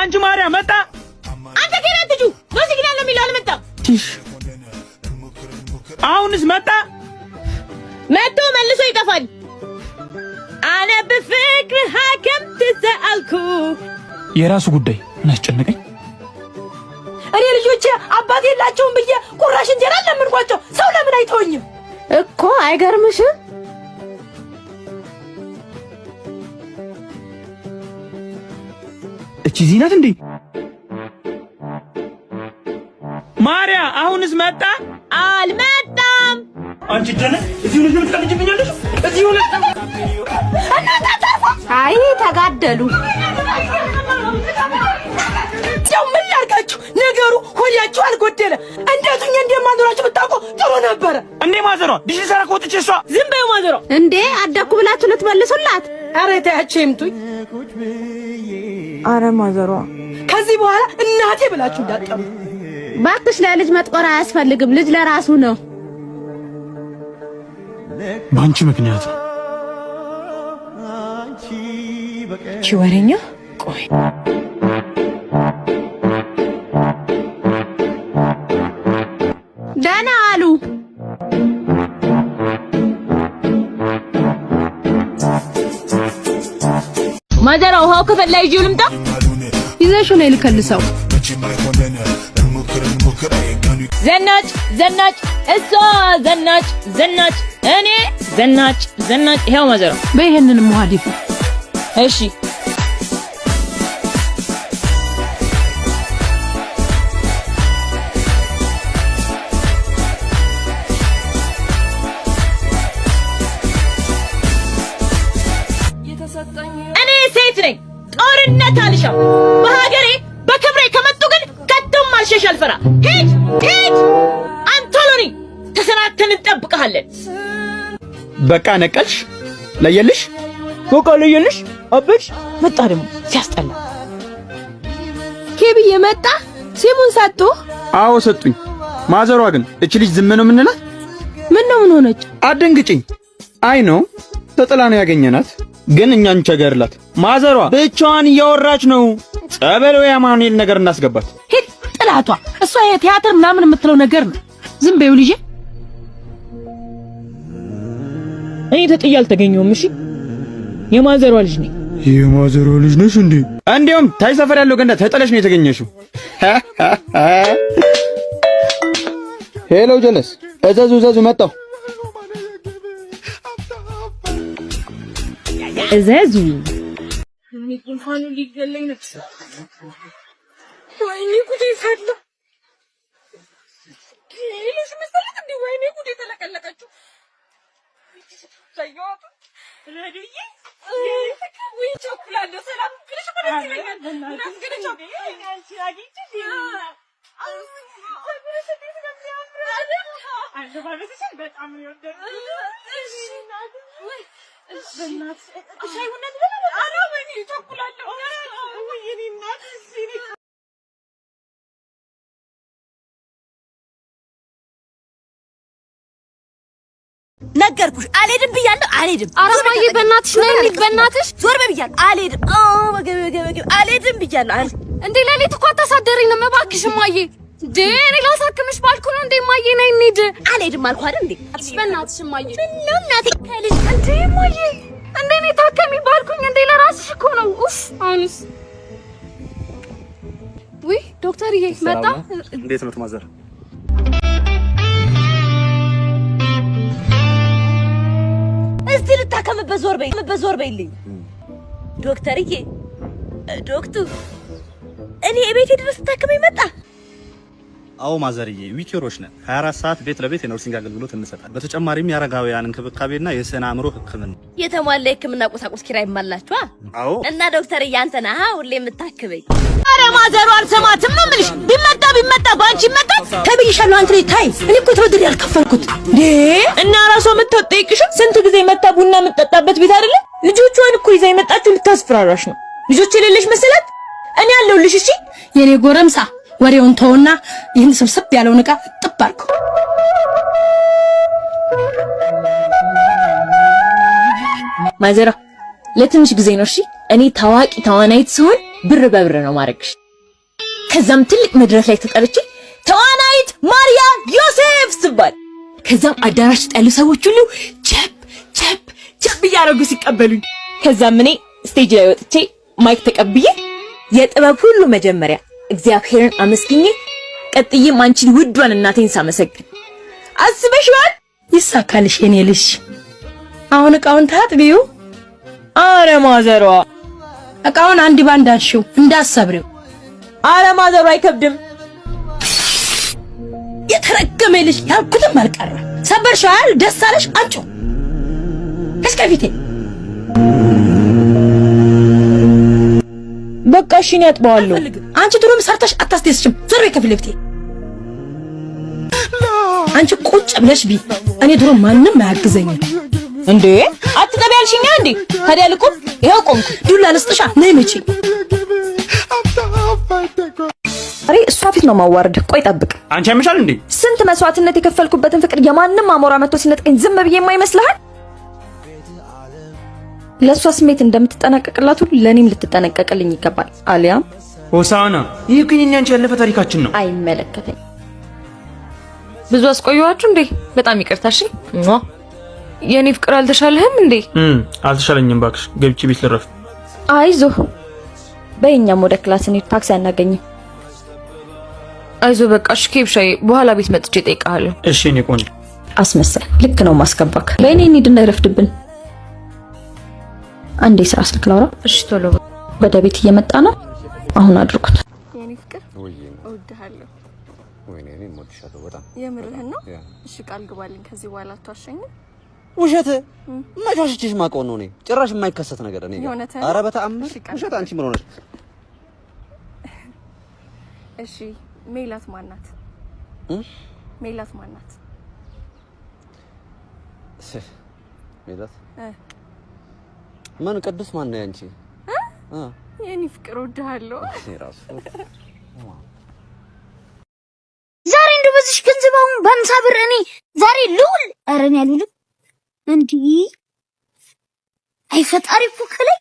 አንቺ ማርያም መጣ አንተ ከራትጁ ወሲግናል ነው የሚለው አልመጣም ቲሽ አሁንስ መጣ መጥቶ መልሶ ይጠፋል አነ በፍቅር ሐከም ተሰአልኩ የራሱ ጉዳይ ምን አስጨነቀኝ እኔ ልጆቼ አባት የላቸውም ብዬ ቁራሽ እንጀራ ለምንኳቸው ሰው ለምን አይተውኝም እኮ አይገርምሽም እቺ ዚናት እንዴ ማርያ አሁንስ መጣ አልመጣም አንቺ ደነ እዚሁ ልጅ ምን ትቀልጅብኛለሽ እዚሁ ልጅ አይ ተጋደሉ ያው ምን ላርጋችሁ ነገሩ ሆያችሁ አልጎደለ እንደቱኛ እንደማንዶራችሁ ብታውቁ ጥሩ ነበር እንዴ ማዘሯ ዲሽ ሰራክ ወጥቼ እሷ ዝም በይው ማዘሯ እንዴ አዳኩ ብላችሁ ልትመልሱላት አረ ታያችሁ ይምጡኝ አረ ማዘሯ ከዚህ በኋላ እናቴ ብላችሁ እንዳጠሩ ባክሽ ለልጅ መጥቆር አያስፈልግም ልጅ ለራሱ ነው ባንቺ ምክንያት ቺወረኛ ቆይ ደህና አሉ ማዘሯ ውሃው ከፈላ ይዤው ልምጣ ይዘሽው ነው ልከልሰው ዘናጭ ዘናጭ እሷ ዘናጭ ዘናጭ እኔ ዘናጭ ዘናጭ ይሄው ማዘሯ በይሄንን ሙሐዲፍ እሺ እኔ ሴት ነኝ ጦርነት አልሻው በሀገሬ በክብሬ ከመጡ ግን ከቶም አልሸሽ አልፈራ ሂድ ሂድ አንቶሎኒ ተሰናተን እንጠብቅሃለን በቃ ነቀልሽ ለየልሽ በቃ ለየልሽ አበሽ መጣ ደግሞ ሲያስጠላ ኬብዬ መጣ ሲሙን ሰጡ አዎ ሰጡኝ ማዘሯ ግን እቺ ልጅ ዝም ነው ምንላት ምን ነው ምን ሆነች አደንግጭኝ አይ ነው ተጥላ ነው ያገኘናት ግን እኛን ቸገርላት ማዘሯ ብቻዋን እያወራች ነው ጸበለው ያማኑኤል ነገር እናስገባት ሂድ ጥላቷ እሷ የቲያትር ምናምን የምትለው ነገር ነው ዝም በይው ልጄ እኔ ተጥያ አልተገኘሁም እሺ የማዘሯ ልጅ ነኝ የማዘሯ ልጅ ነሽ እንዴ እንዴውም ታይ ሰፈር ያለው ገንዳ ተጠለሽ ነው የተገኘሽው ሄሎ ጀለስ እዘዙ መጣሁ እዘዙ እኔ ጉንፋኑ ሊገለኝ ነፍስ ወይኔ ጉዴ ፈላ ሌሎች መሰለት እንዴ ወይኔ ጉዴ ተለቀለቀችው ታየዋት ረድዬ ወይ ቸኩላለሁ ሰላም ግለሽ ማለት ይለኛል ናስገደቻ አንቺ አግኝቼ አንተ ባለሽን በጣም ነው የወደድኩት እሺ እናት ወይ በእናት ሻይ ቡና ትበላለህ? ኧረ ወይኔ ቸኩላለሁ ወይኔ እናት እሺ ነገርኩሽ አልሄድም ብያለሁ አልሄድም ኧረ እማዬ በእናትሽ ነይ እንሂድ በእናትሽ ዞር በይ ብያለሁ አልሄድም አልሄድም ብያለሁ እንዴ ለሌት እኮ አታሳደሪንም እባክሽ እማዬ እንዴ እኔ ላሳክምሽ ባልኩ ነው እንዴ እማዬ ነይ እንሂድ አልሄድም አልኩ አይደል እንዴ በእናትሽ እማዬ ምነው እናቴ ከልጅ እንዴ እማዬ እንዴ እኔ ታከሚ ባልኩኝ እንዴ ለራስሽ እኮ ነው ኡፍ አሁንስ ወይ ዶክተርዬ መጣ እንዴት ነው ማዘር እስቲ ልታከምበት ዞር በይልኝ ዶክተርዬ ዶክተር እኔ ቤቴ ድረስ ልታከመኝ መጣ አዎ ማዘርዬ ዊኬሮች ነን 24 ሰዓት ቤት ለቤት የነርሲንግ አገልግሎት እንሰጣለን በተጨማሪም የአረጋውያን እንክብካቤና የስነ አእምሮ ህክምና የተሟላ የህክምና ቁሳቁስ ኪራይ ማላችሁ አዎ እና ዶክተር ያንተና ሁሌ የምታክበኝ ኧረ ማዘሩ አልሰማትም ነው የምልሽ ቢመጣ ባንቺ ይመጣ ተብይሻለሁ አንተ ላይ ታይ እኔ እኮ ተበድሬ ያልከፈልኩት እንዴ እና ራሷ የምትጠይቅሽ ስንት ጊዜ መጣ ቡና የምትጠጣበት ቤት አይደለ ልጆቿን እኮ ይዛ የመጣችው ልታስፈራራሽ ነው ልጆች የሌለሽ መሰላት እኔ ያለሁልሽ እሺ የኔ ጎረምሳ ወሬውን ተውና ይህን ስብስብ ያለውን ዕቃ ጥብ አድርገው ማዘራ ለትንሽ ጊዜ ነው እሺ እኔ ታዋቂ ተዋናይት ሲሆን ብር በብር ነው ማረግሽ። ከዛም ትልቅ መድረክ ላይ ተጠርቼ ተዋናይት ማርያ ዮሴፍ ስባል ከዛም አዳራሽ ውስጥ ያሉ ሰዎች ሁሉ ቸፕ ቸፕ ቸፕ እያደረጉ ሲቀበሉኝ ከዛም እኔ ስቴጅ ላይ ወጥቼ ማይክ ተቀብዬ የጥበብ ሁሉ መጀመሪያ እግዚአብሔርን አመስግኜ ቀጥዬም አንቺን ውዷን እናቴን ሳመሰግን አስበሽዋል? ይሳካልሽ የኔ ልጅ። አሁን እቃውን ታጥቢው። አረ ማዘሯ እቃውን አንድ ባንድ አንሺው እንዳሰብሪው። አረ ማዘሯ አይከብድም። የተረገመ ልጅ ያልኩትም አልቀረ። ሰበርሻል? ደስ አለሽ? አንቺ ከስከፊቴ በቃ እሺ ነው ያጥባዋለሁ። አንቺ ድሮም ሰርተሽ አታስደስችም። ዘርቤ ከፍለፍቴ አንቺ ቁጭ ብለሽ ቢ እኔ ድሮ ማንንም አያግዘኝም እንዴ። አትጠቢ ያልሽኛ እንዴ? ታዲያ ልቁም ይሄው ቆምኩ። ዱላ ልስጥሻ ነይ መጪ አሬ እሷ ፊት ነው ማዋረድ። ቆይ ጠብቅ። አንቺ ያምሻል እንዴ? ስንት መስዋዕትነት የከፈልኩበትን ፍቅር የማንንም አሞራ መጥቶ ሲነጥቀኝ ዝም ብዬ የማይመስልሃል? ለሷ ስሜት እንደምትጠነቀቅላት ሁሉ ለኔም ልትጠነቀቅልኝ ይገባል። አሊያም ሆሳና ይሄ እኮ የኛ አንቺ ያለፈ ታሪካችን ነው። አይመለከተኝ። ብዙ አስቆየኋችሁ እንዴ? በጣም ይቅርታ። እሺ የኔ ፍቅር አልተሻለህም እንዴ? አልተሻለኝም እባክሽ። ገብቼ ቤት ልረፍ። አይዞህ በእኛም ወደ ክላስ እንሂድ። ታክሲ አናገኝም። አይዞህ በቃ እሺ። ኬብሻዬ በኋላ ቤት መጥቼ እጠይቅሃለሁ። እሺ እኔ ቆንጆ አስመሰል። ልክ ነው ማስገባክ። በእኔ እንሂድ እንዳይረፍድብን። አንዴ ስራ ስልክ ላውራ። እሺ ቶሎ ወደ ቤት እየመጣ ነው። አሁን አድርጉት። የኔ ፍቅር እወድሃለሁ። ወይኔ እኔ እወድሻለሁ በጣም። የምርህን ነው? እሺ ቃል ግባልኝ ከዚህ በኋላ አትዋሸኝም? ውሸት መቻሽችሽ ማቆ ነው። እኔ ጭራሽ የማይከሰት ነገር እኔ ጋር። ኧረ በተአምር ውሸት። አንቺ ምን ሆነሽ? እሺ ሜላት ማናት? ሜላት ማናት? ሜላት ማን? ቅዱስ ማን ነው ያንቺ? የኔ ፍቅር እወድሃለሁ። እኔ ራሱ ዛሬ እንደው በዚህ ገንዘባውን በአምሳ ብር እኔ ዛሬ ልውል። ኧረ እኔ አልውልም። እንዴ አይ ፈጣሪ እኮ ከላይ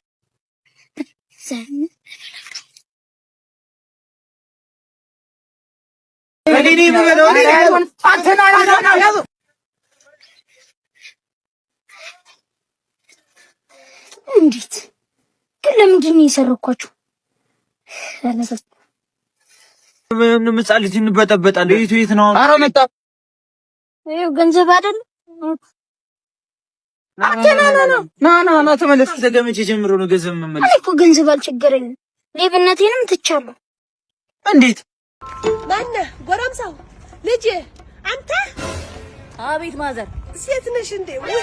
እንዴት ግን ለምንድን ነው የሰረኳችሁ? ምን ምጻልት እንበጠበጣለን። የት ነው? ኧረ መጣ። ይኸው ገንዘብ አይደል? ና ተመለስ። ተገመቼ ጀምሮ ነው ገንዘብ መመለስ። እኔ እኮ ገንዘብ አልቸገረኝም። ሌብነቴንም ትቻለሁ። እንዴት? ማነህ? ጎረምሳው ልጄ አንተ? አቤት ማዘር። ሴት ነሽ እንዴ? ወይ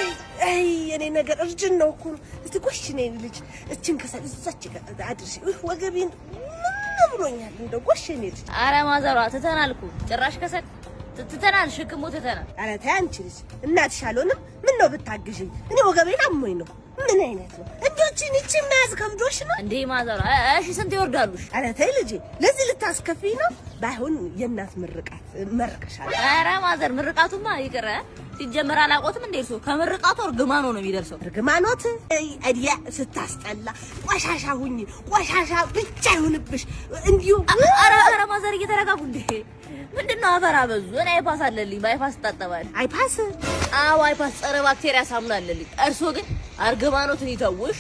አይ የኔ ነገር እርጅን ነው እኮ። እስቲ ጎሽ ነኝ ልጅ እችን ከሰል እዛች አድርሽ። ወገቤን ምን ብሎኛል እንደው ጎሽ ነኝ ልጅ። አረ ማዘሯ ትተናልኩ። ጭራሽ ከሰል ትተናል። ሽክሙ ትተናል። አረ ተይ አንቺ ልጅ እናትሽ አልሆንም። ምን ነው ብታግዢኝ? እኔ ወገቤን አሞኝ ነው። ምን አይነት ነው እንዶችን እቺ ማዝ ከብዶሽ ነው እንዴ ማዘሯ? እሺ ስንት ይወርዳሉሽ? አረ ተይ ልጄ ለዚህ ልታስከፊኝ ነው? ባይሆን የእናት ምርቃት መርቀሻል። አረ ማዘር ምርቃቱማ ይቅር። ሲጀመር አላቆትም እንዴ እርሶ? ከምርቃቱ እርግማኖ ነው የሚደርሰው። እርግማኖት አይዲያ ስታስጠላ። ቆሻሻ ሁኚ፣ ቆሻሻ ብቻ ይሁንብሽ። እንዲሁ አረ ማዘር እየተረጋጉ እንዴ። ምንድነው አፈራ በዙ? እኔ አይፓስ አለልኝ። ባይፓስ ተጣጣባል። አይፓስ? አዎ አይፓስ ጸረ ባክቴሪያ ሳሙና አለልኝ። እርሶ ግን እርግማኖትን ይተውሽ።